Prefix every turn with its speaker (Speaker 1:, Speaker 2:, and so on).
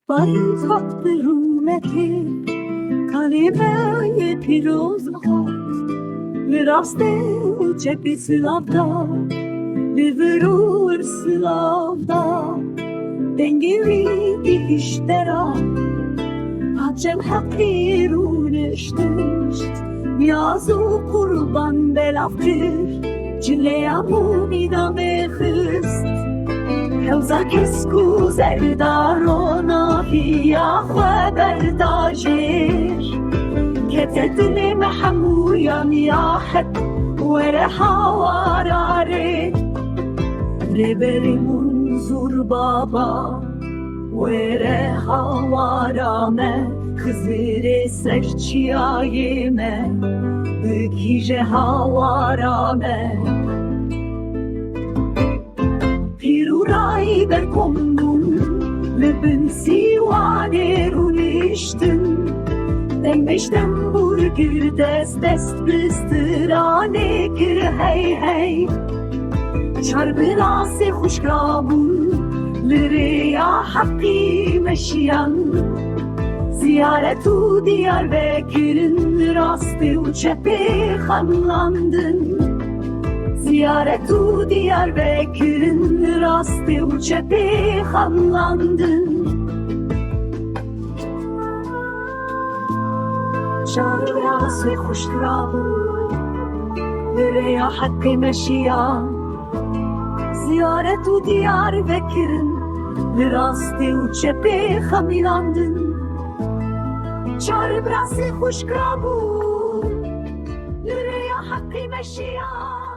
Speaker 1: برزخت رومتی کلمه پیروز هات لراسته چپی سلافدا لیورور سلافدا دنگیری دیشترا Acem hakkı neştişt Niyazu kurban belaftir Cileyamu idame hıst Hevza kesku zerdarona Fiya xeberdajir Ketedni mehamuyan yahet Vereha varare Reberi munzur baba Vereha varame Kızırı serçiyayime Bükije havarame Piruray ber kondum Lebin sivane runiştim Dengeştem burgür dest bistırane gir hey hey Çarbirası hoşgrabun Lirya hakkı meşiyan Ziyaretu Diyarbakır'ın rastı uçepe hanlandın Ziyaretu Diyarbakır'ın rastı uçepe hanlandın Şarası hoştrabı Lirya hakkı meşiyan Ziyaretu Diyarbakır'ın rastı uçepe hanlandın Çar brası hoş grabun Lüreya hakkı meşiyan